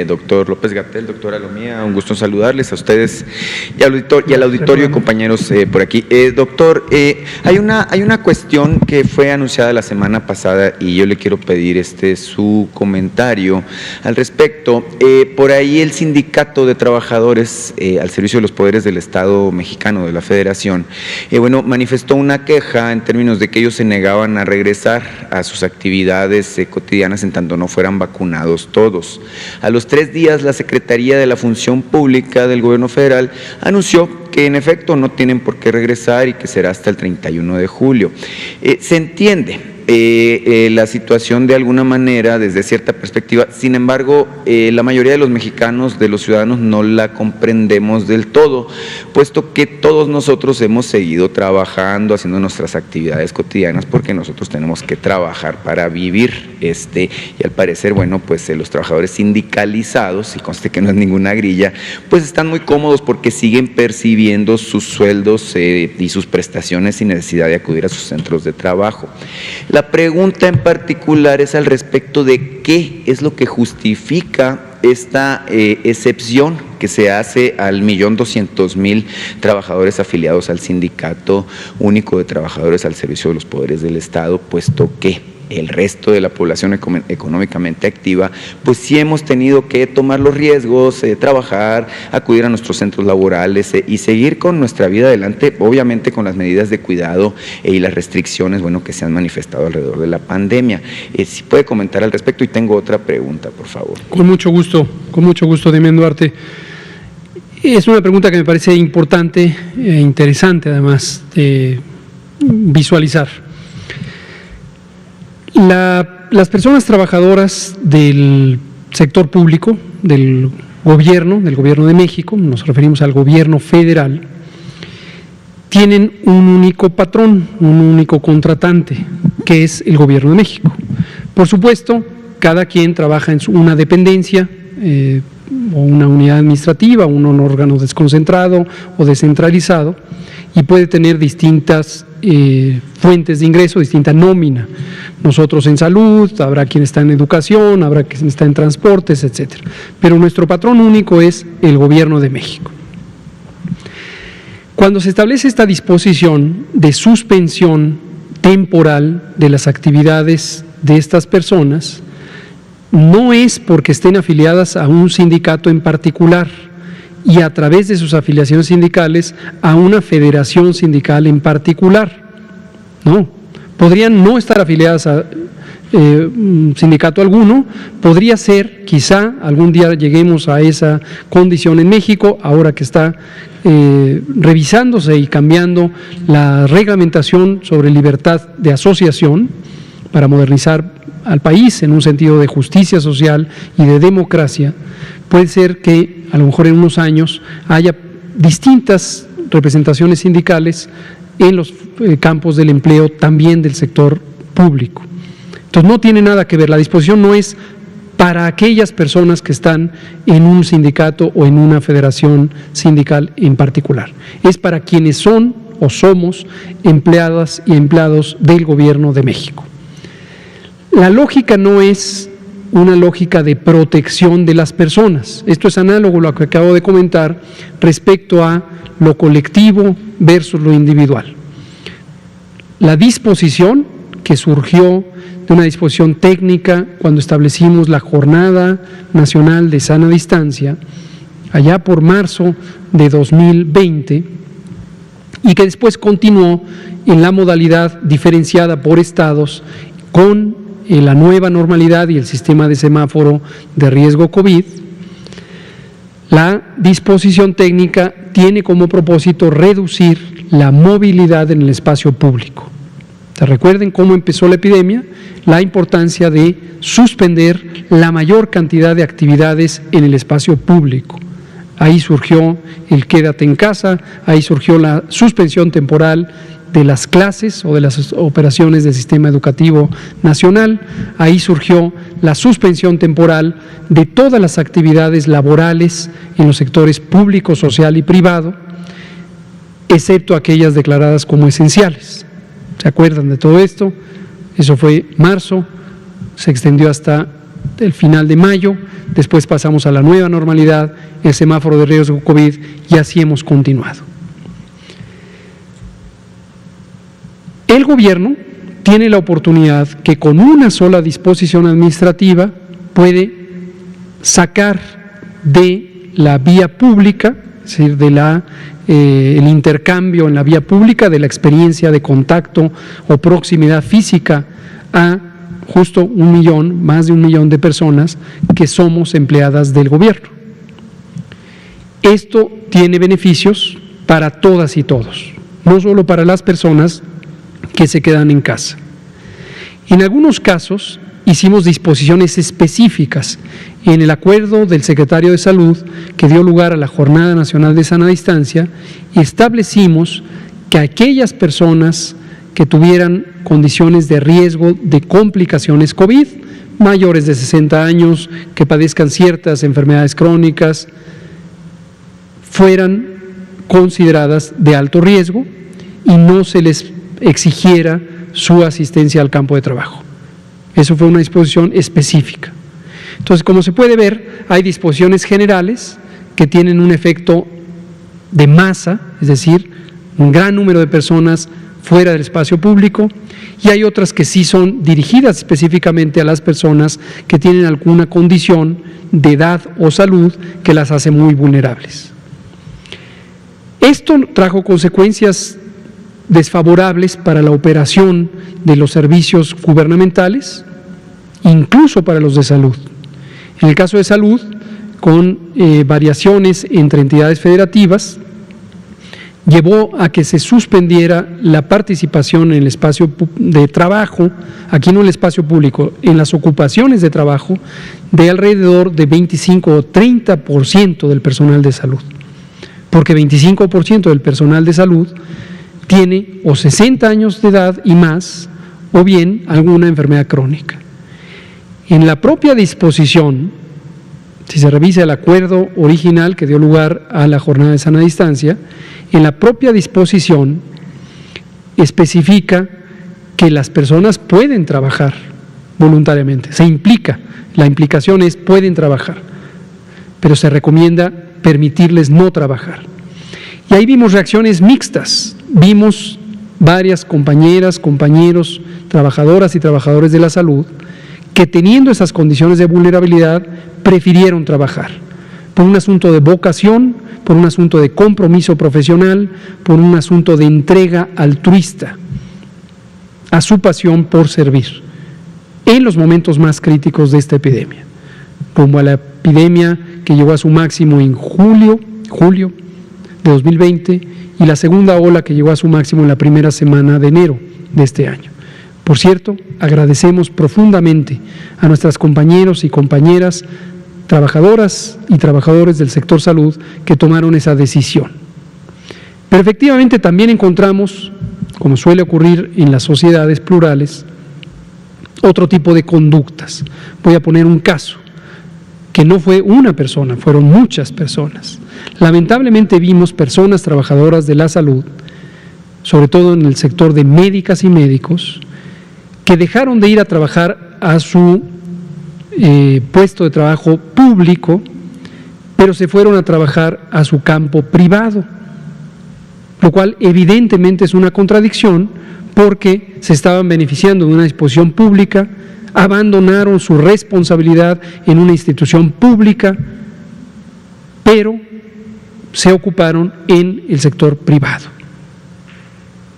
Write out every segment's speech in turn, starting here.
Doctor López-Gatell, doctora Lomía, un gusto en saludarles a ustedes y al auditorio y compañeros por aquí. Doctor, hay una cuestión que fue anunciada la semana pasada y yo le quiero pedir su comentario al respecto. Por ahí el Sindicato de Trabajadores al Servicio de los Poderes del Estado Mexicano, de la Federación, manifestó una queja en términos de que ellos se negaban a regresar a sus actividades cotidianas en tanto no fueran vacunados todos. A los 3 días, la Secretaría de la Función Pública del Gobierno Federal anunció que en efecto no tienen por qué regresar y que será hasta el 31 de julio. Se entiende la situación de alguna manera desde cierta perspectiva, sin embargo, la mayoría de los mexicanos, de los ciudadanos, no la comprendemos del todo, puesto que todos nosotros hemos seguido trabajando, haciendo nuestras actividades cotidianas, porque nosotros tenemos que trabajar para vivir, y al parecer, bueno, pues los trabajadores sindicalizados, y conste que no es ninguna grilla, pues están muy cómodos porque siguen percibiendo sus sueldos y sus prestaciones sin necesidad de acudir a sus centros de trabajo. La pregunta en particular es al respecto de qué es lo que justifica esta excepción que se hace al 1.200.000 trabajadores afiliados al Sindicato Único de Trabajadores al Servicio de los Poderes del Estado, puesto que el resto de la población económicamente activa, pues sí hemos tenido que tomar los riesgos, trabajar, acudir a nuestros centros laborales y seguir con nuestra vida adelante, obviamente con las medidas de cuidado y las restricciones, bueno, que se han manifestado alrededor de la pandemia. Si puede comentar al respecto, y tengo otra pregunta, por favor. Con mucho gusto, Demián Duarte. Es una pregunta que me parece importante e interesante, además, de visualizar. Las personas trabajadoras del sector público, del gobierno de México, nos referimos al gobierno federal, tienen un único patrón, un único contratante, que es el Gobierno de México. Por supuesto, cada quien trabaja en una dependencia o una unidad administrativa, un órgano desconcentrado o descentralizado, y puede tener distintas fuentes de ingreso, distinta nómina. Nosotros en salud, habrá quien está en educación, habrá quien está en transportes, etcétera. Pero nuestro patrón único es el Gobierno de México. Cuando se establece esta disposición de suspensión temporal de las actividades de estas personas, no es porque estén afiliadas a un sindicato en particular y a través de sus afiliaciones sindicales a una federación sindical en particular. No, podrían no estar afiliadas a sindicato alguno, podría ser, quizá algún día lleguemos a esa condición en México, ahora que está revisándose y cambiando la reglamentación sobre libertad de asociación para modernizar al país en un sentido de justicia social y de democracia. Puede ser que a lo mejor en unos años haya distintas representaciones sindicales en los campos del empleo, también del sector público. Entonces no tiene nada que ver, la disposición no es para aquellas personas que están en un sindicato o en una federación sindical en particular, es para quienes son o somos empleadas y empleados del Gobierno de México. La lógica no es una lógica de protección de las personas. Esto es análogo a lo que acabo de comentar respecto a lo colectivo versus lo individual. La disposición que surgió de una disposición técnica cuando establecimos la Jornada Nacional de Sana Distancia, allá por marzo de 2020, y que después continuó en la modalidad diferenciada por estados con la nueva normalidad y el sistema de semáforo de riesgo COVID. La disposición técnica tiene como propósito reducir la movilidad en el espacio público. Recuerden cómo empezó la epidemia, la importancia de suspender la mayor cantidad de actividades en el espacio público. Ahí surgió el quédate en casa, ahí surgió la suspensión temporal de las clases o de las operaciones del sistema educativo nacional, ahí surgió la suspensión temporal de todas las actividades laborales en los sectores público, social y privado, excepto aquellas declaradas como esenciales. ¿Se acuerdan de todo esto? Eso fue marzo, se extendió hasta el final de mayo, después pasamos a la nueva normalidad, el semáforo de riesgo COVID, y así hemos continuado. El gobierno tiene la oportunidad que con una sola disposición administrativa puede sacar de la vía pública, es decir, de el intercambio en la vía pública, de la experiencia de contacto o proximidad física, a justo 1 millón, más de 1 millón de personas que somos empleadas del gobierno. Esto tiene beneficios para todas y todos, no solo para las personas que se quedan en casa. En algunos casos hicimos disposiciones específicas en el acuerdo del secretario de Salud que dio lugar a la Jornada Nacional de Sana Distancia, y establecimos que aquellas personas que tuvieran condiciones de riesgo de complicaciones COVID, mayores de 60 años, que padezcan ciertas enfermedades crónicas, fueran consideradas de alto riesgo y no se les exigiera su asistencia al campo de trabajo. Eso fue una disposición específica. Entonces, como se puede ver, hay disposiciones generales que tienen un efecto de masa, es decir, un gran número de personas fuera del espacio público, y hay otras que sí son dirigidas específicamente a las personas que tienen alguna condición de edad o salud que las hace muy vulnerables. Esto trajo consecuencias desfavorables para la operación de los servicios gubernamentales, incluso para los de salud. En el caso de salud, con variaciones entre entidades federativas, llevó a que se suspendiera la participación en el espacio de trabajo, aquí no en el espacio público, en las ocupaciones de trabajo, de alrededor de 25 o 30% del personal de salud, porque 25% del personal de salud tiene o 60 años de edad y más, o bien alguna enfermedad crónica. En la propia disposición, si se revisa el acuerdo original que dio lugar a la jornada de sana distancia, en la propia disposición especifica que las personas pueden trabajar voluntariamente, se implica, la implicación es pueden trabajar, pero se recomienda permitirles no trabajar. Y ahí vimos reacciones mixtas, vimos varias compañeras, compañeros, trabajadoras y trabajadores de la salud que teniendo esas condiciones de vulnerabilidad prefirieron trabajar por un asunto de vocación, por un asunto de compromiso profesional, por un asunto de entrega altruista a su pasión por servir en los momentos más críticos de esta epidemia, como a la epidemia que llegó a su máximo en julio de 2020 y la segunda ola que llegó a su máximo en la primera semana de enero de este año. Por cierto, agradecemos profundamente a nuestras compañeros y compañeras, trabajadoras y trabajadores del sector salud que tomaron esa decisión. Pero efectivamente también encontramos, como suele ocurrir en las sociedades plurales, otro tipo de conductas. Voy a poner un caso, que no fue una persona, fueron muchas personas. Lamentablemente vimos personas trabajadoras de la salud, sobre todo en el sector de médicas y médicos, que dejaron de ir a trabajar a su puesto de trabajo público, pero se fueron a trabajar a su campo privado, lo cual evidentemente es una contradicción porque se estaban beneficiando de una disposición pública, abandonaron su responsabilidad en una institución pública, pero se ocuparon en el sector privado.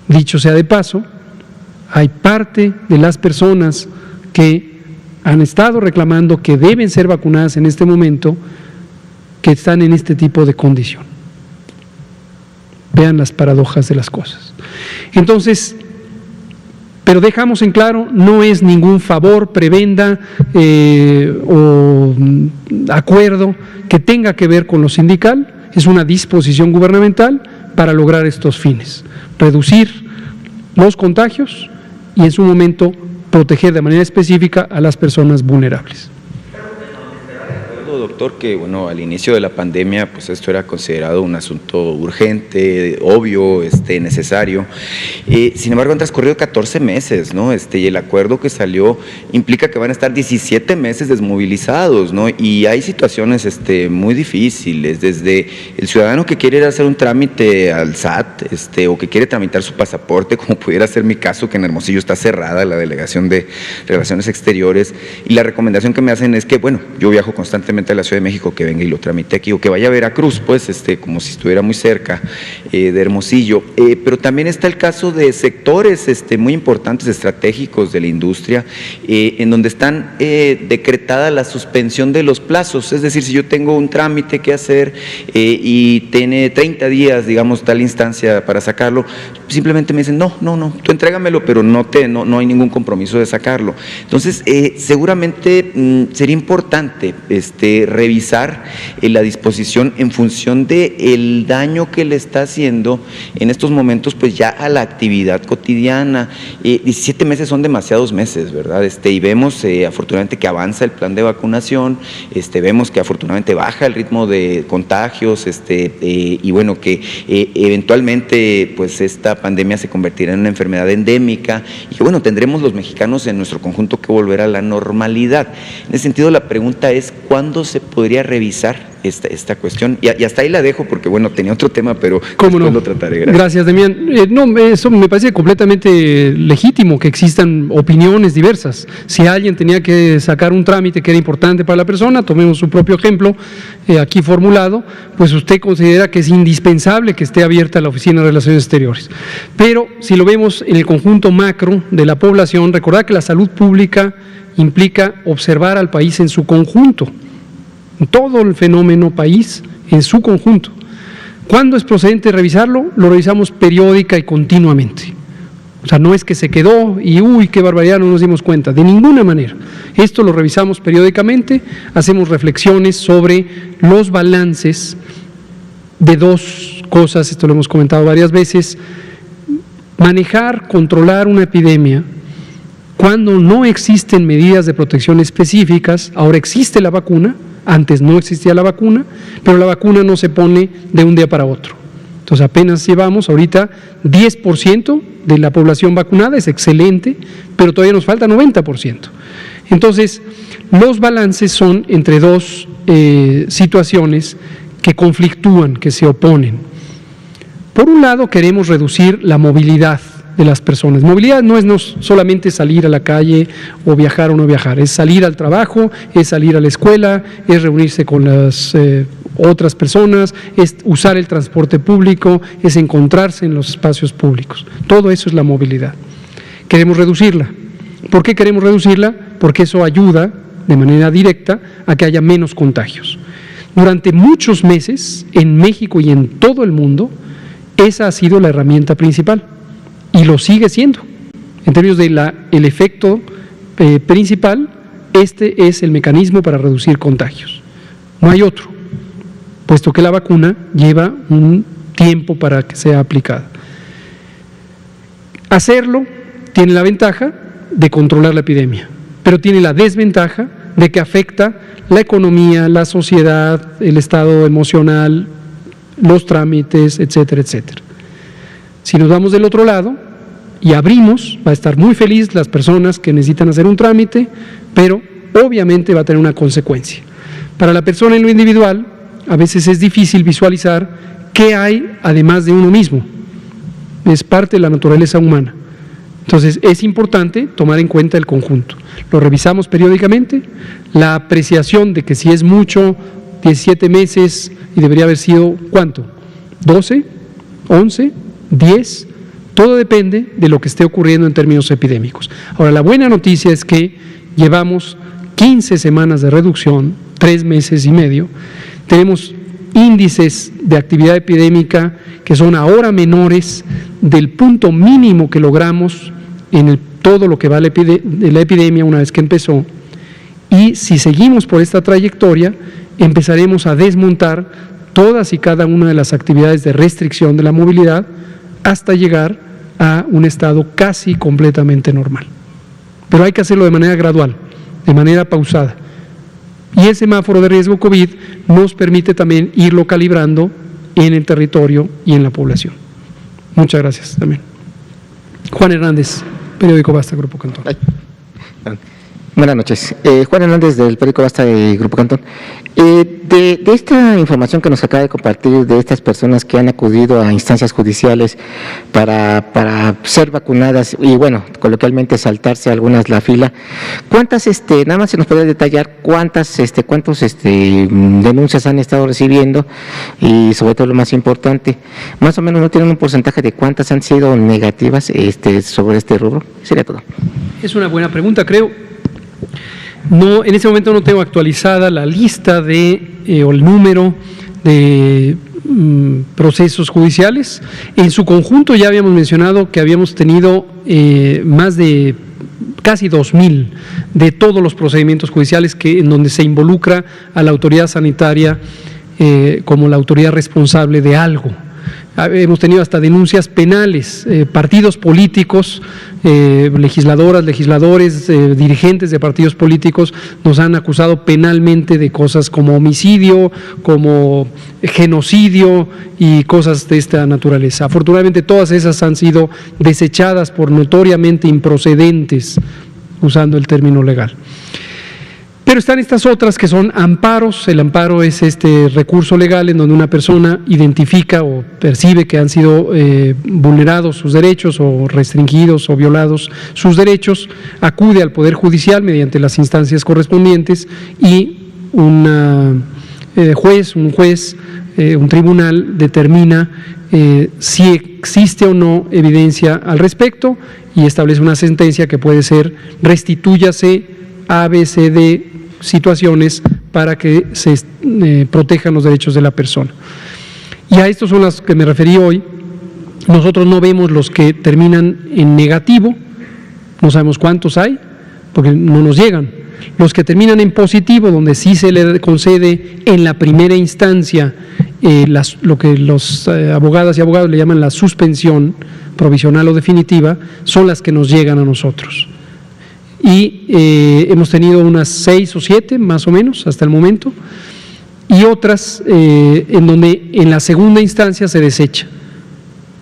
Dicho sea de paso, hay parte de las personas que han estado reclamando que deben ser vacunadas en este momento que están en este tipo de condición. Vean las paradojas de las cosas. Entonces, pero dejamos en claro, no es ningún favor, prebenda o acuerdo que tenga que ver con lo sindical, es una disposición gubernamental para lograr estos fines, reducir los contagios y en su momento proteger de manera específica a las personas vulnerables. claro, doctor, que bueno, al inicio de la pandemia, pues esto era considerado un asunto urgente, obvio, necesario. Sin embargo, han transcurrido 14 meses, ¿no? Y el acuerdo que salió implica que van a estar 17 meses desmovilizados, ¿no? Y hay situaciones muy difíciles, desde el ciudadano que quiere ir a hacer un trámite al SAT, o que quiere tramitar su pasaporte, como pudiera ser mi caso, que en Hermosillo está cerrada la Delegación de Relaciones Exteriores, y la recomendación que me hacen es que, bueno, yo viajo constantemente a la Ciudad de México, que venga y lo tramite aquí, o que vaya a Veracruz, pues, como si estuviera muy cerca de Hermosillo. Pero también está el caso de sectores muy importantes, estratégicos de la industria, en donde están decretada la suspensión de los plazos. Es decir, si yo tengo un trámite que hacer y tiene 30 días, digamos, tal instancia para sacarlo, simplemente me dicen, no, tú entrégamelo, pero no hay ningún compromiso de sacarlo. Entonces, seguramente sería importante revisar la disposición en función del daño que le está haciendo en estos momentos, pues ya a la actividad cotidiana. 17 meses son demasiados meses, ¿verdad? Y vemos afortunadamente que avanza el plan de vacunación, vemos que afortunadamente baja el ritmo de contagios, y bueno, que eventualmente pues esta pandemia se convertirá en una enfermedad endémica y que bueno, tendremos los mexicanos en nuestro conjunto que volver a la normalidad. En ese sentido, la pregunta es, ¿cuándo se podría revisar esta cuestión? Y hasta ahí la dejo porque, bueno, tenía otro tema, pero ¿cómo no? Lo trataré. Gracias, Damián. Eso me parece completamente legítimo, que existan opiniones diversas. Si alguien tenía que sacar un trámite que era importante para la persona, tomemos su propio ejemplo aquí formulado, pues usted considera que es indispensable que esté abierta la Oficina de Relaciones Exteriores. Pero si lo vemos en el conjunto macro de la población, recordar que la salud pública implica observar al país en su conjunto, todo el fenómeno país en su conjunto. ¿Cuándo es procedente revisarlo? Lo revisamos periódica y continuamente. O sea, no es que se quedó y uy, qué barbaridad, no nos dimos cuenta, de ninguna manera. Esto lo revisamos periódicamente, hacemos reflexiones sobre los balances de dos cosas, esto lo hemos comentado varias veces: manejar, controlar una epidemia cuando no existen medidas de protección específicas. Ahora existe la vacuna, antes no existía la vacuna, pero la vacuna no se pone de un día para otro. Entonces apenas llevamos ahorita 10% de la población vacunada, es excelente, pero todavía nos falta 90%. Entonces, los balances son entre dos situaciones que conflictúan, que se oponen. Por un lado, queremos reducir la movilidad de las personas. Movilidad no es solamente salir a la calle o viajar o no viajar, es salir al trabajo, es salir a la escuela, es reunirse con las otras personas, es usar el transporte público, es encontrarse en los espacios públicos. Todo eso es la movilidad. Queremos reducirla. ¿Por qué queremos reducirla? Porque eso ayuda de manera directa a que haya menos contagios. Durante muchos meses, en México y en todo el mundo, esa ha sido la herramienta principal y lo sigue siendo. En términos de el efecto principal, este es el mecanismo para reducir contagios. No hay otro, puesto que la vacuna lleva un tiempo para que sea aplicada. Hacerlo tiene la ventaja de controlar la epidemia, pero tiene la desventaja de que afecta la economía, la sociedad, el estado emocional, los trámites, etcétera, etcétera. Si nos vamos del otro lado y abrimos, va a estar muy feliz las personas que necesitan hacer un trámite, pero obviamente va a tener una consecuencia. Para la persona en lo individual, a veces es difícil visualizar qué hay además de uno mismo. Es parte de la naturaleza humana. Entonces, es importante tomar en cuenta el conjunto. Lo revisamos periódicamente. La apreciación de que si es mucho, 17 meses, y debería haber sido, ¿cuánto? ¿12? ¿11? ¿10? Todo depende de lo que esté ocurriendo en términos epidémicos. Ahora, la buena noticia es que llevamos 15 semanas de reducción, 3 meses y medio. Tenemos índices de actividad epidémica que son ahora menores del punto mínimo que logramos en todo lo que va de la epidemia una vez que empezó. Y si seguimos por esta trayectoria, empezaremos a desmontar todas y cada una de las actividades de restricción de la movilidad hasta llegar a un estado casi completamente normal. Pero hay que hacerlo de manera gradual, de manera pausada. Y el semáforo de riesgo COVID nos permite también irlo calibrando en el territorio y en la población. Muchas gracias también. Juan Hernández, Periódico Basta, Grupo Cantón. Buenas noches. Juan Hernández, del Periódico Basta de Grupo Cantón. De esta información que nos acaba de compartir de estas personas que han acudido a instancias judiciales para ser vacunadas y, bueno, coloquialmente saltarse algunas la fila, ¿cuántas, nada más se nos podría detallar cuántos denuncias han estado recibiendo? Y sobre todo lo más importante, más o menos no tienen un porcentaje de cuántas han sido negativas sobre este rubro. Sería todo. Es una buena pregunta, creo. No, en este momento no tengo actualizada la lista o el número de procesos judiciales. En su conjunto ya habíamos mencionado que habíamos tenido más de casi 2,000 de todos los procedimientos judiciales en donde se involucra a la autoridad sanitaria como la autoridad responsable de algo. Hemos tenido hasta denuncias penales, partidos políticos, legisladoras, legisladores, dirigentes de partidos políticos nos han acusado penalmente de cosas como homicidio, como genocidio y cosas de esta naturaleza. Afortunadamente todas esas han sido desechadas por notoriamente improcedentes, usando el término legal. Pero están estas otras que son amparos. El amparo es este recurso legal en donde una persona identifica o percibe que han sido vulnerados sus derechos o restringidos o violados sus derechos, acude al Poder Judicial mediante las instancias correspondientes y un tribunal determina si existe o no evidencia al respecto y establece una sentencia que puede ser restitúyase A, B, C, D situaciones para que se protejan los derechos de la persona. Y a estos son las que me referí hoy. Nosotros no vemos los que terminan en negativo, no sabemos cuántos hay, porque no nos llegan. Los que terminan en positivo, donde sí se le concede en la primera instancia lo que los abogadas y abogados le llaman la suspensión provisional o definitiva, son las que nos llegan a nosotros. Y hemos tenido unas 6 o 7 más o menos hasta el momento, y otras en donde en la segunda instancia se desecha.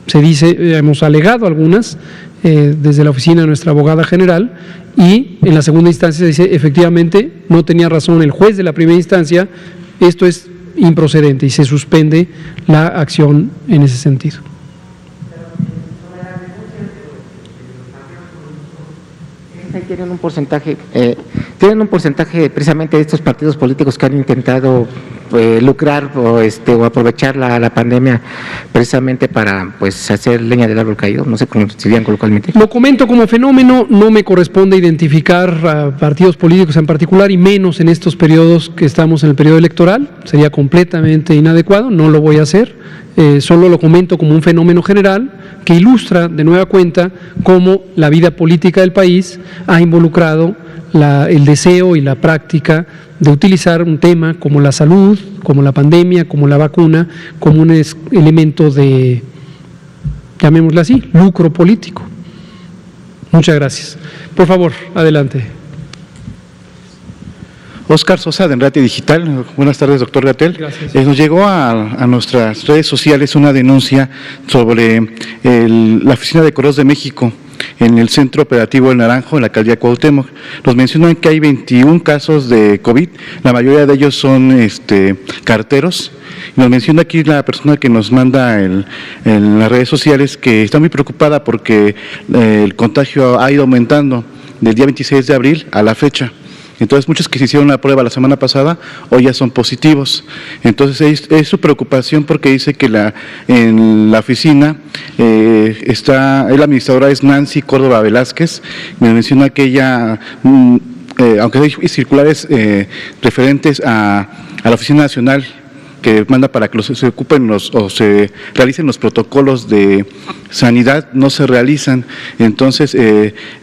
Se dice, hemos alegado algunas desde la oficina de nuestra abogada general, y en la segunda instancia se dice, efectivamente, no tenía razón el juez de la primera instancia, esto es improcedente, y se suspende la acción en ese sentido. Tienen un porcentaje precisamente de estos partidos políticos que han intentado lucrar o aprovechar la pandemia precisamente para hacer leña del árbol caído, no sé cómo se dirían coloquialmente. Lo comento como fenómeno, no me corresponde identificar a partidos políticos en particular y menos en estos periodos que estamos en el periodo electoral, sería completamente inadecuado, no lo voy a hacer, solo lo comento como un fenómeno general que ilustra de nueva cuenta cómo la vida política del país ha involucrado el deseo y la práctica de utilizar un tema como la salud, como la pandemia, como la vacuna, como un elemento de, llamémoslo así, lucro político. Muchas gracias. Por favor, adelante. Oscar Sosa, de Enrate Digital. Buenas tardes, doctor Gatell. Gracias. Nos llegó a nuestras redes sociales una denuncia sobre la Oficina de Correos de México en el Centro Operativo El Naranjo, en la alcaldía Cuauhtémoc. Nos mencionan que hay 21 casos de COVID, la mayoría de ellos son carteros. Nos menciona aquí la persona que nos manda en las redes sociales que está muy preocupada porque el contagio ha ido aumentando del día 26 de abril a la fecha. Entonces, muchos que se hicieron la prueba la semana pasada, hoy ya son positivos. Entonces, es su preocupación porque dice que en la oficina la administradora es Nancy Córdoba Velázquez. Me menciona que ella, aunque hay circulares referentes a la Oficina Nacional, que manda para que se ocupen o se realicen los protocolos de sanidad, no se realizan. Entonces,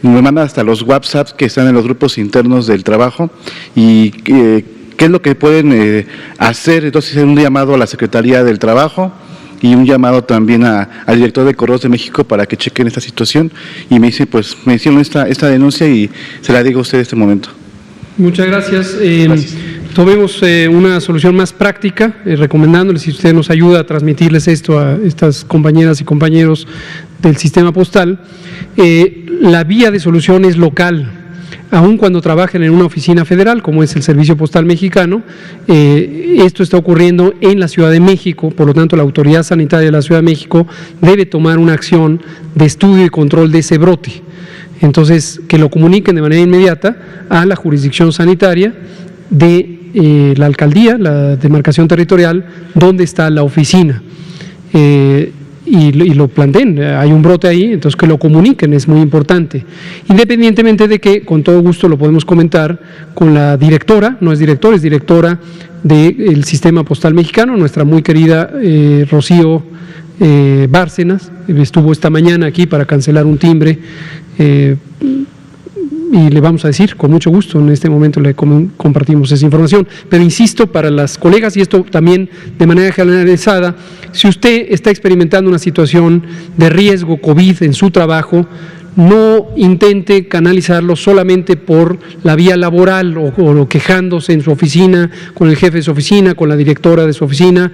me mandan hasta los WhatsApps que están en los grupos internos del trabajo y qué es lo que pueden hacer. Entonces, un llamado a la Secretaría del Trabajo y un llamado también al director de Correos de México para que chequen esta situación. Y me dice, me hicieron esta denuncia y se la digo a usted en este momento. Muchas gracias. Gracias. tomemos una solución más práctica, recomendándoles, si usted nos ayuda a transmitirles esto a estas compañeras y compañeros del sistema postal, la vía de solución es local. Aun cuando trabajen en una oficina federal, como es el Servicio Postal Mexicano, esto está ocurriendo en la Ciudad de México, por lo tanto la Autoridad Sanitaria de la Ciudad de México debe tomar una acción de estudio y control de ese brote. Entonces, que lo comuniquen de manera inmediata a la jurisdicción sanitaria de la alcaldía, la demarcación territorial, donde está la oficina. Y lo planteen, hay un brote ahí, entonces que lo comuniquen, es muy importante. Independientemente de que con todo gusto lo podemos comentar con la directora, no es director, es directora del Sistema Postal Mexicano, nuestra muy querida Rocío Bárcenas, estuvo esta mañana aquí para cancelar un timbre, y le vamos a decir con mucho gusto, en este momento le compartimos esa información. Pero insisto, para las colegas, y esto también de manera generalizada, si usted está experimentando una situación de riesgo COVID en su trabajo, no intente canalizarlo solamente por la vía laboral o quejándose en su oficina, con el jefe de su oficina, con la directora de su oficina.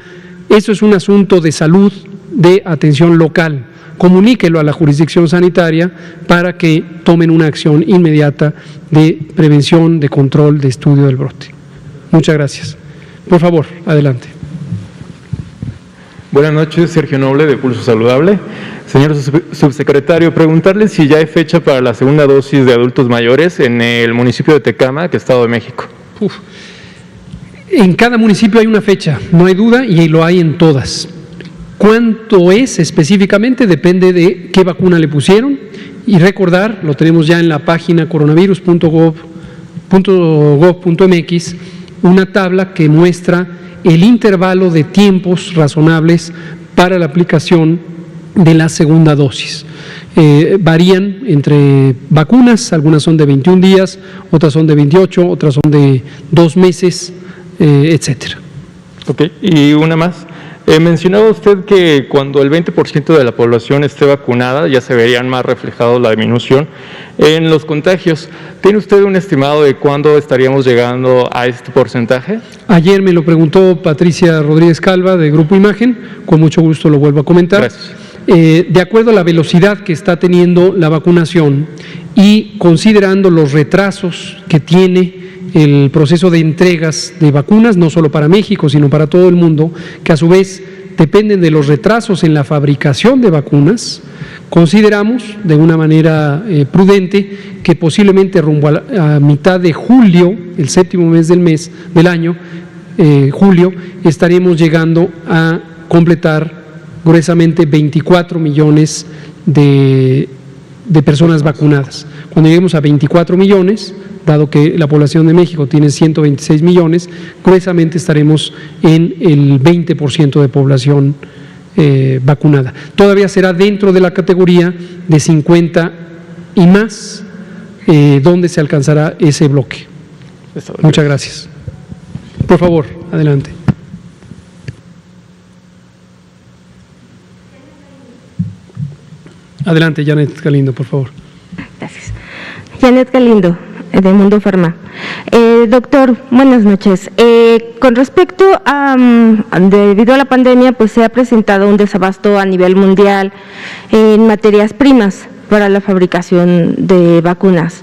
Eso es un asunto de salud, de atención local. Comuníquelo a la jurisdicción sanitaria para que tomen una acción inmediata de prevención, de control, de estudio del brote. Muchas gracias. Por favor, adelante. Buenas noches, Sergio Noble, de Pulso Saludable. Señor subsecretario, preguntarle si ya hay fecha para la segunda dosis de adultos mayores en el municipio de Tecámac, Estado de México. En cada municipio hay una fecha, no hay duda, y lo hay en todas. ¿Cuánto es específicamente? Depende de qué vacuna le pusieron. Y recordar, lo tenemos ya en la página coronavirus.gov.mx, una tabla que muestra el intervalo de tiempos razonables para la aplicación de la segunda dosis. Varían entre vacunas, algunas son de 21 días, otras son de 28, otras son de 2 meses, etcétera. Ok, y una más. Mencionaba usted que cuando el 20% de la población esté vacunada ya se verían más reflejados la disminución en los contagios. ¿Tiene usted un estimado de cuándo estaríamos llegando a este porcentaje? Ayer me lo preguntó Patricia Rodríguez Calva de Grupo Imagen, con mucho gusto lo vuelvo a comentar. Gracias. De acuerdo a la velocidad que está teniendo la vacunación y considerando los retrasos que tiene el proceso de entregas de vacunas, no solo para México, sino para todo el mundo, que a su vez dependen de los retrasos en la fabricación de vacunas, consideramos de una manera prudente que posiblemente rumbo a mitad de julio, el 7º mes del año, julio, estaremos llegando a completar gruesamente 24 millones de personas vacunadas. Cuando lleguemos a 24 millones, dado que la población de México tiene 126 millones, gruesamente estaremos en el 20% de población vacunada. Todavía será dentro de la categoría de 50 y más, donde se alcanzará ese bloque. Muchas gracias. Por favor, adelante. Adelante, Janet Galindo, por favor. Gracias. Janet Galindo, de Mundo Farma. Doctor, buenas noches. Con respecto a, debido a la pandemia, pues se ha presentado un desabasto a nivel mundial en materias primas para la fabricación de vacunas.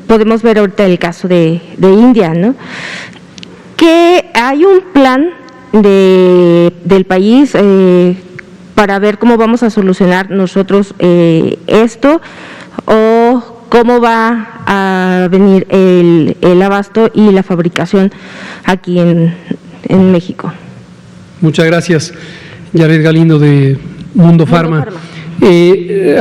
Podemos ver ahorita el caso de India, ¿no? Que hay un plan del país para ver cómo vamos a solucionar nosotros esto, o cómo va a venir el abasto y la fabricación aquí en México. Muchas gracias, Jared Galindo de Mundo Farma.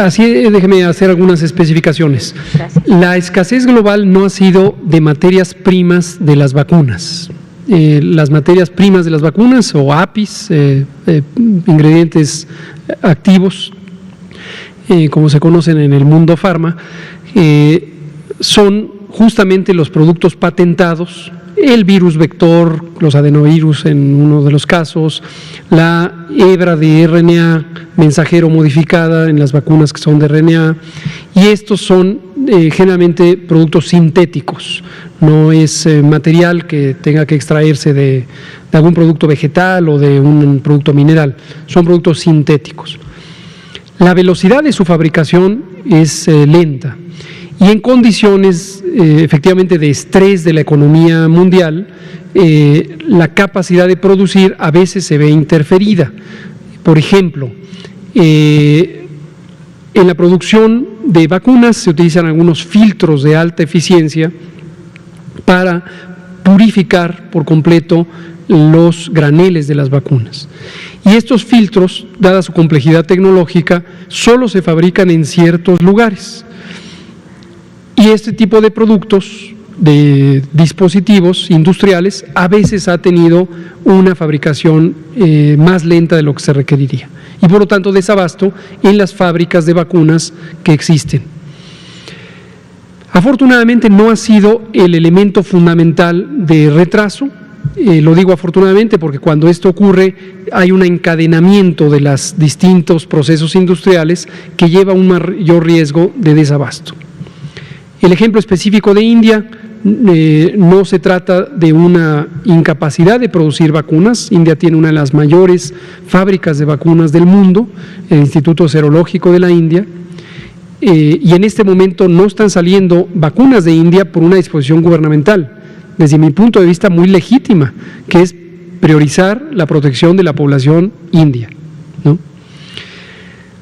Así, déjeme hacer algunas especificaciones. Gracias. La escasez global no ha sido de materias primas de las vacunas. Las materias primas de las vacunas, o APIs, ingredientes activos, como se conocen en el mundo farma, son justamente los productos patentados, el virus vector, los adenovirus en uno de los casos, la hebra de RNA mensajero modificada en las vacunas que son de RNA, y estos son generalmente productos sintéticos, no es material que tenga que extraerse de algún producto vegetal o de un producto mineral, son productos sintéticos. La velocidad de su fabricación es lenta y en condiciones efectivamente de estrés de la economía mundial, la capacidad de producir a veces se ve interferida. Por ejemplo, en la producción de vacunas se utilizan algunos filtros de alta eficiencia para purificar por completo los graneles de las vacunas. Y estos filtros, dada su complejidad tecnológica, solo se fabrican en ciertos lugares. Y este tipo de productos, de dispositivos industriales, a veces ha tenido una fabricación más lenta de lo que se requeriría. Y por lo tanto desabasto en las fábricas de vacunas que existen. Afortunadamente no ha sido el elemento fundamental de retraso. Lo digo afortunadamente porque cuando esto ocurre hay un encadenamiento de los distintos procesos industriales que lleva a un mayor riesgo de desabasto. El ejemplo específico de India, no se trata de una incapacidad de producir vacunas. India tiene una de las mayores fábricas de vacunas del mundo, el Instituto Serológico de la India, y en este momento no están saliendo vacunas de India por una disposición gubernamental, desde mi punto de vista muy legítima, que es priorizar la protección de la población india, ¿no?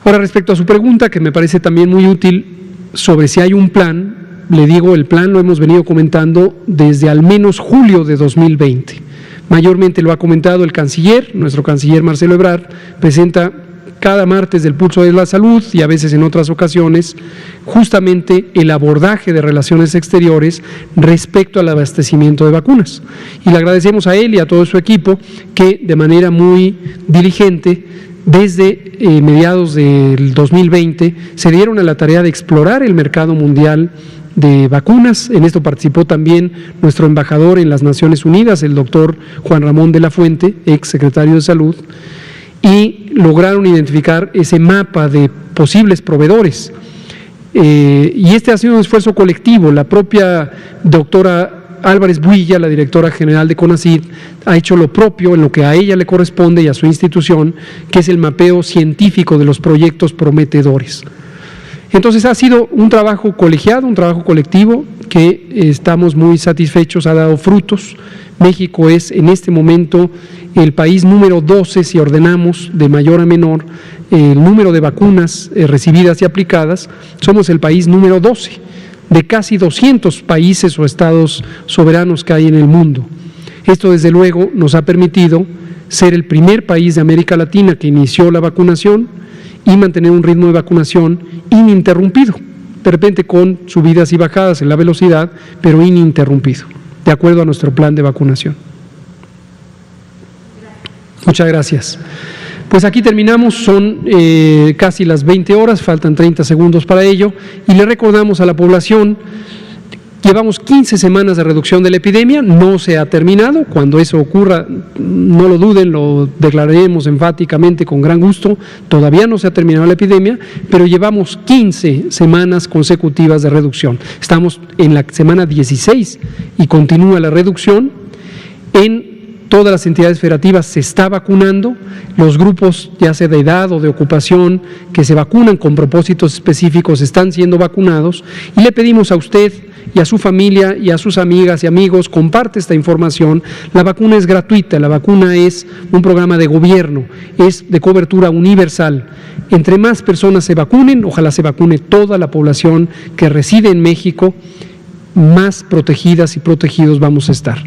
Ahora, respecto a su pregunta, que me parece también muy útil, sobre si hay un plan, le digo, el plan lo hemos venido comentando desde al menos julio de 2020. Mayormente lo ha comentado el canciller, nuestro canciller Marcelo Ebrard, presenta cada martes del Pulso de la Salud y a veces en otras ocasiones, justamente el abordaje de relaciones exteriores respecto al abastecimiento de vacunas. Y le agradecemos a él y a todo su equipo que de manera muy diligente, desde mediados del 2020, se dieron a la tarea de explorar el mercado mundial de vacunas. En esto participó también nuestro embajador en las Naciones Unidas, el doctor Juan Ramón de la Fuente, ex secretario de Salud, y lograron identificar ese mapa de posibles proveedores. Y este ha sido un esfuerzo colectivo. La propia doctora Álvarez Builla, la directora general de CONACYT, ha hecho lo propio en lo que a ella le corresponde y a su institución, que es el mapeo científico de los proyectos prometedores. Entonces ha sido un trabajo colegiado, un trabajo colectivo que estamos muy satisfechos, ha dado frutos. México es en este momento el país número 12, si ordenamos de mayor a menor el número de vacunas recibidas y aplicadas, somos el país número 12 de casi 200 países o estados soberanos que hay en el mundo. Esto desde luego nos ha permitido ser el primer país de América Latina que inició la vacunación y mantener un ritmo de vacunación ininterrumpido, de repente con subidas y bajadas en la velocidad, pero ininterrumpido, de acuerdo a nuestro plan de vacunación. Muchas gracias. Pues aquí terminamos, son casi las 20 horas, faltan 30 segundos para ello, y le recordamos a la población, llevamos 15 semanas de reducción de la epidemia, no se ha terminado. Cuando eso ocurra, no lo duden, lo declararemos enfáticamente con gran gusto, todavía no se ha terminado la epidemia, pero llevamos 15 semanas consecutivas de reducción. Estamos en la semana 16 y continúa la reducción. En todas las entidades federativas se está vacunando, los grupos ya sea de edad o de ocupación que se vacunan con propósitos específicos están siendo vacunados, y le pedimos a usted y a su familia y a sus amigas y amigos, comparte esta información. La vacuna es gratuita, la vacuna es un programa de gobierno, es de cobertura universal. Entre más personas se vacunen, ojalá se vacune toda la población que reside en México, más protegidas y protegidos vamos a estar.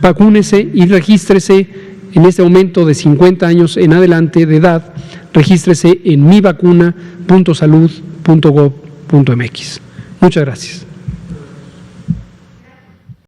Vacúnese y regístrese en este momento de 50 años en adelante de edad, regístrese en mivacuna.salud.gov.mx. Muchas gracias.